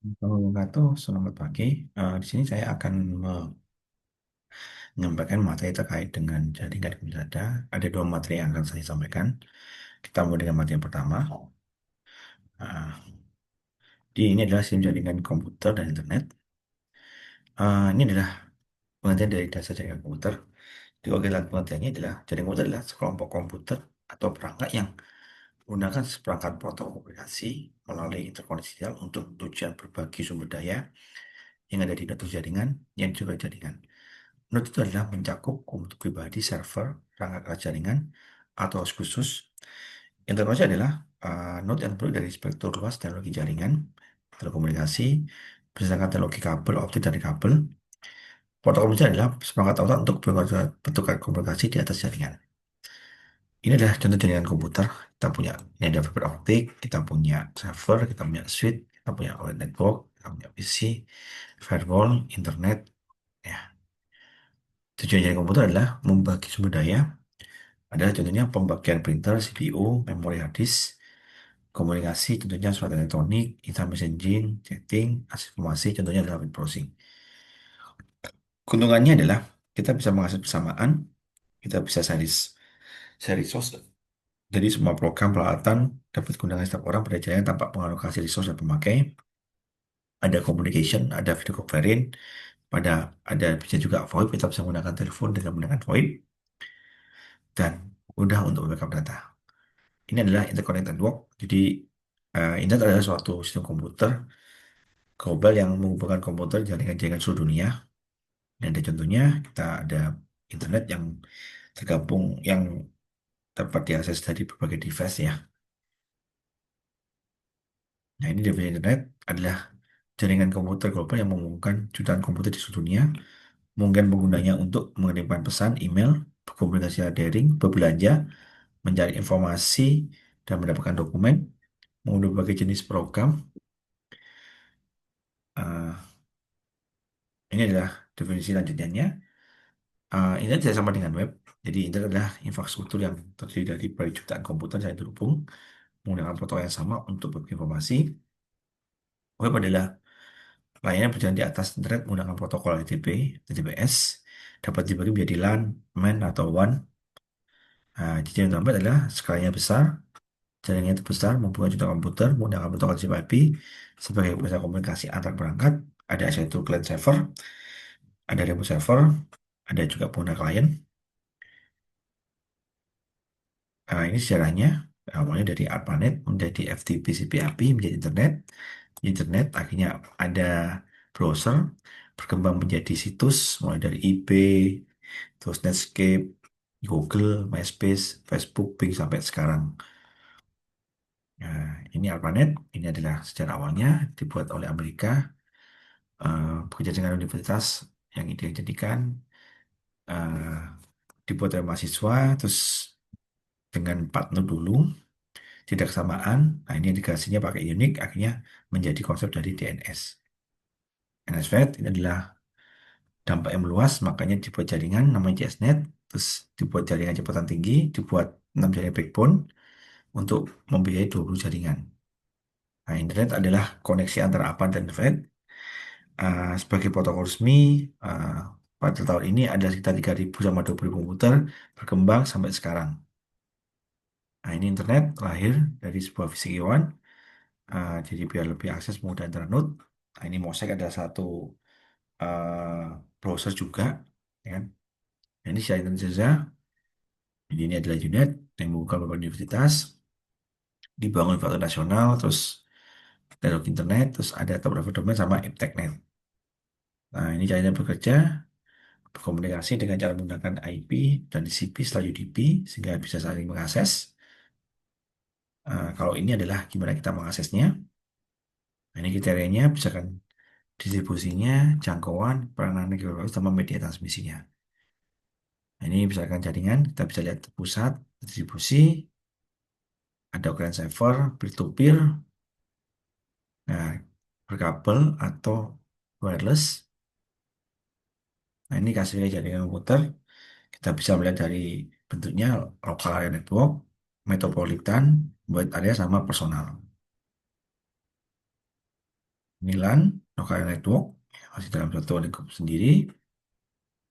Wabarakatuh, selamat pagi. Di sini saya akan menyampaikan materi terkait dengan jaringan data. Ada dua materi yang akan saya sampaikan. Kita mulai dengan materi yang pertama. Uh, ini adalah sistem jaringan komputer dan internet. Ini adalah pengertian dari dasar jaringan komputer. Di Wakil pengertiannya adalah jaringan komputer adalah sekelompok komputer atau perangkat yang menggunakan seperangkat protokol komunikasi melalui interkoneksi digital untuk tujuan berbagi sumber daya yang ada di satu jaringan yang juga jaringan. Node itu adalah mencakup komputer pribadi, server, perangkat alat jaringan, atau host khusus. Interface adalah node yang terdiri dari spektrum luas teknologi jaringan, telekomunikasi, berdasarkan teknologi kabel, optik, dan kabel. Protokol komunikasi adalah seperangkat otak untuk bertukar komunikasi di atas jaringan. Ini adalah contoh jaringan komputer. Kita punya, ini ada fiber optik, kita punya server, kita punya switch, kita punya OLED network, kita punya PC, firewall, internet. Ya. Tujuan jaringan komputer adalah membagi sumber daya. Ada contohnya pembagian printer, CPU, memori hard disk, komunikasi, contohnya surat elektronik, instant messaging, chatting, akses informasi, contohnya adalah web browsing. Keuntungannya adalah kita bisa mengakses bersamaan, kita bisa share resource. Jadi semua program peralatan dapat digunakan setiap orang pada jaringan tanpa mengalokasi resource dan pemakai. Ada communication, ada video conference, ada bisa juga VoIP, kita bisa menggunakan telepon dengan menggunakan VoIP, dan mudah untuk backup data. Ini adalah interconnected network. Jadi internet adalah suatu sistem komputer global yang menghubungkan komputer jaringan-jaringan seluruh dunia. Dan ada contohnya, kita ada internet yang tergabung yang dapat diakses dari berbagai device ya. Nah, ini definisi internet adalah jaringan komputer global yang menghubungkan jutaan komputer di seluruh dunia, mungkin penggunanya untuk mengirimkan pesan, email, berkomunikasi secara daring, berbelanja, mencari informasi, dan mendapatkan dokumen, mengunduh berbagai jenis program. Eh, ini adalah definisi lanjutannya. Internet tidak sama dengan web. Jadi internet adalah infrastruktur yang terdiri dari jutaan komputer yang terhubung menggunakan protokol yang sama untuk berinformasi. Web adalah layanan berjalan di atas internet menggunakan protokol HTTP, HTTPS, dapat dibagi menjadi LAN, MAN, atau WAN. Jadi yang terlambat adalah skalanya besar, jaringannya itu besar, mempunyai jutaan komputer menggunakan protokol TCP IP sebagai bahasa komunikasi antar perangkat. Ada satu client server, ada remote server, ada juga pengguna klien. Ini sejarahnya awalnya dari ARPANET menjadi FTP CP/IP menjadi internet. Internet akhirnya ada browser berkembang menjadi situs mulai dari eBay, terus Netscape, Google, MySpace, Facebook, Bing sampai sekarang. Nah, ini ARPANET, ini adalah sejarah awalnya dibuat oleh Amerika, bekerja dengan universitas yang dijadikan, eh, dibuat oleh mahasiswa, terus dengan 4 node dulu. Tidak kesamaan. Nah, ini integrasinya pakai Unix, akhirnya menjadi konsep dari DNS. NSFET ini adalah dampak yang meluas, makanya dibuat jaringan namanya JSNet, terus dibuat jaringan kecepatan tinggi, dibuat 6 jaringan backbone untuk membiayai 20 jaringan. Nah, internet adalah koneksi antara apa dan internet. Sebagai protokol resmi, uh, pada tahun ini ada sekitar 3.000 sama 20.000 komputer berkembang sampai sekarang. Nah, ini internet lahir dari sebuah fisikawan. Jadi biar lebih akses mudah internet. Nah, ini Mosaic adalah satu browser juga, ya kan? Nah, ini secara Indonesia. Jadi ini adalah unit yang membuka beberapa universitas, dibangun infrastruktur nasional, terus teknologi internet, terus ada beberapa domain sama IPTechNet. Nah, ini caranya bekerja, berkomunikasi dengan cara menggunakan IP dan TCP setelah UDP, sehingga bisa saling mengakses. Kalau ini adalah gimana kita mengaksesnya. Nah, ini kriterianya, misalkan distribusinya, jangkauan, peranan geografis, sama media transmisinya. Nah, ini misalkan jaringan, kita bisa lihat pusat, distribusi, ada ukuran server, peer-to-peer, nah, berkabel atau wireless. Nah, ini hasilnya jaringan komputer. Kita bisa melihat dari bentuknya local area network, metropolitan, wide area, sama personal. Ini LAN, local network, masih dalam satu lingkup sendiri,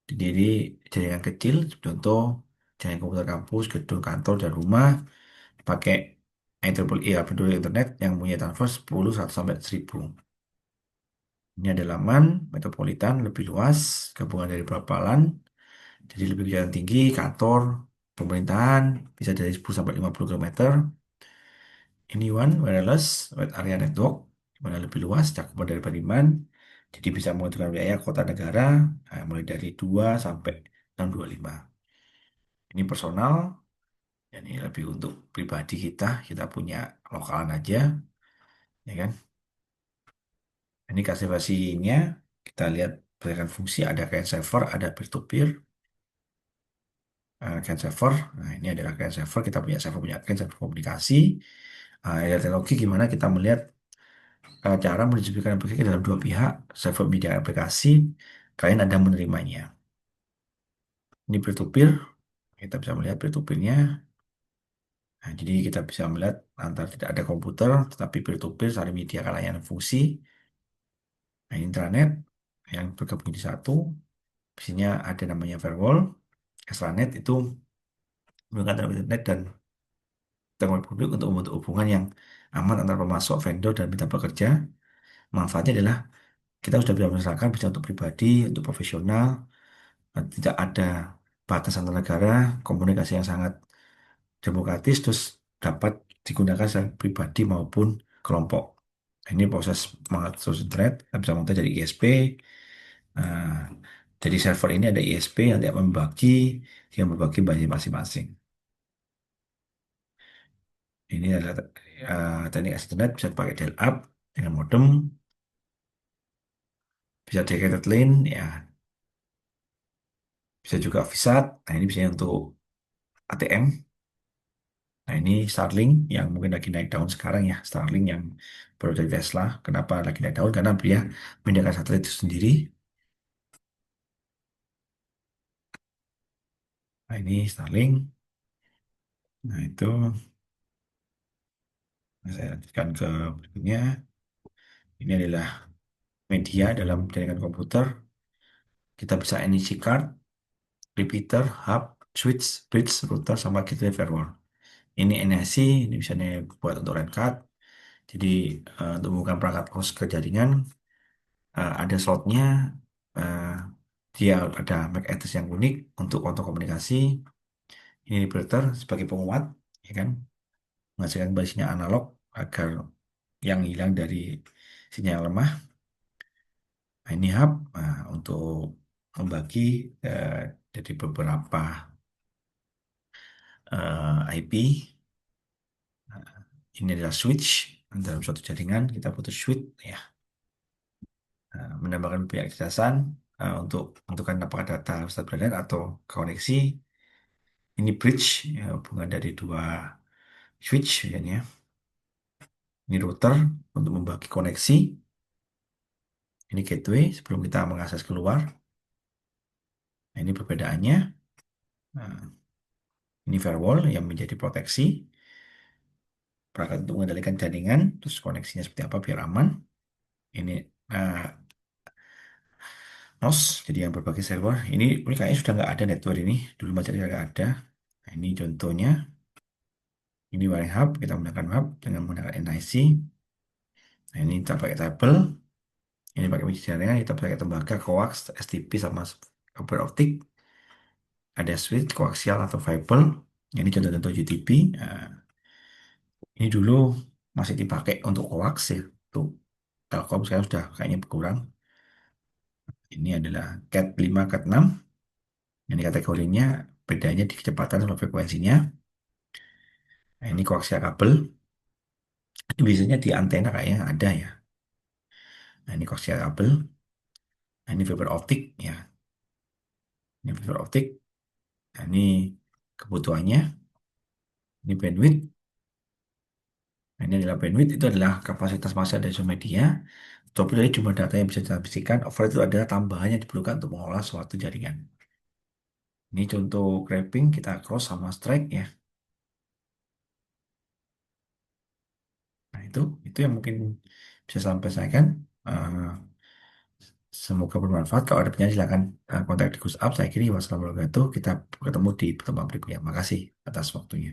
terdiri jaringan kecil, contoh jaringan komputer kampus, gedung kantor, dan rumah, pakai IEEE Peduli Internet yang punya transfer 10, 100, sampai 1000. Ini ada laman metropolitan lebih luas, gabungan dari beberapa LAN, jadi lebih kegiatan tinggi, kantor, pemerintahan, bisa dari 10 sampai 50 kilometer. Ini One Wireless Wide Area Network, di mana lebih luas, cakupan dari Pariman, jadi bisa menentukan wilayah kota negara, mulai dari 2 sampai 625. Ini personal, ini lebih untuk pribadi kita punya lokalan aja, ya kan? Ini kasih versinya, kita lihat berdasarkan fungsi, ada client server, ada peer-to-peer, client server. Nah, ini adalah client server, kita punya client server komunikasi. Ada teknologi gimana kita melihat cara mendistribusikan aplikasi ke dalam dua pihak, server media aplikasi, klien ada menerimanya. Ini peer-to-peer, kita bisa melihat peer-to-peernya. Nah, jadi kita bisa melihat antara tidak ada komputer, tetapi peer-to-peer saling menyediakan layanan fungsi. Nah, intranet yang bergabung di satu, biasanya ada namanya firewall, extranet itu menggunakan teknologi internet dan teknologi publik untuk membentuk hubungan yang aman antara pemasok, vendor, dan mitra pekerja. Manfaatnya adalah kita sudah bisa merasakan bisa untuk pribadi, untuk profesional, tidak ada batas antar negara, komunikasi yang sangat demokratis, terus dapat digunakan secara pribadi maupun kelompok. Ini proses mengatur internet, kita bisa mulai dari ISP. Nah, jadi server ini ada ISP yang tidak membagi, yang berbagi bagi masing-masing. Ini adalah teknik akses internet bisa pakai dial-up dengan modem, bisa dedicated lane, ya, bisa juga VSAT. Nah, ini bisa untuk ATM. Nah, ini Starlink yang mungkin lagi naik daun sekarang ya. Starlink yang baru dari Tesla. Kenapa lagi naik daun? Karena dia memindahkan satelit itu sendiri. Nah, ini Starlink. Nah, itu saya lanjutkan ke berikutnya. Ini adalah media dalam jaringan komputer. Kita bisa NEC card, repeater, hub, switch, bridge, router, sama gateway firewall. Ini NIC, ini bisa dibuat untuk RAN card. Jadi untuk membuka perangkat host ke jaringan, ada slotnya, eh, dia ada MAC address yang unik untuk kontak komunikasi. Ini filter sebagai penguat, ya kan, menghasilkan kembali sinyal analog agar yang hilang dari sinyal lemah. Nah, ini hub untuk membagi eh, jadi beberapa IP. Nah, ini adalah switch dalam suatu jaringan kita butuh switch ya. Menambahkan pihak kejelasan untuk menentukan apakah data harus berada atau koneksi. Ini bridge, ya, hubungan dari dua switch ya. Ini router untuk membagi koneksi. Ini gateway sebelum kita mengakses keluar. Nah, ini perbedaannya. Nah, ini firewall yang menjadi proteksi perangkat untuk mengendalikan jaringan, terus koneksinya seperti apa biar aman. Ini uh, NOS, jadi yang berbagai server. Ini kayaknya sudah nggak ada network ini. Dulu masih nggak ada. Nah, ini contohnya. Ini wiring hub, kita menggunakan hub dengan menggunakan NIC. Nah, ini kita pakai tabel. Ini pakai biji jaringan, kita pakai tembaga, coax, STP, sama fiber optik. Ada switch, koaksial atau fiber. Ini contoh-contoh UTP. Nah, ini dulu masih dipakai untuk coax ya. Tuh, Telkom sekarang sudah kayaknya berkurang. Ini adalah Cat 5, Cat 6. Ini kategorinya bedanya di kecepatan sama frekuensinya. Nah, ini koaksial kabel. Ini biasanya di antena kayaknya ada ya. Nah, ini koaksial kabel. Nah, ini fiber optik ya. Ini fiber optik. Nah, ini kebutuhannya. Ini bandwidth. Nah, ini adalah bandwidth, itu adalah kapasitas massa dari suatu media. Tapi dari jumlah data yang bisa ditransmisikan, over itu adalah tambahan yang diperlukan untuk mengolah suatu jaringan. Ini contoh graphing, kita cross sama strike ya. Nah, itu yang mungkin bisa saya sampaikan. Eh, Semoga bermanfaat. Kalau ada pertanyaan silakan kontak di Gus Up. Saya kiri wassalamualaikum warahmatullahi wabarakatuh. Kita ketemu di pertemuan berikutnya. Makasih atas waktunya.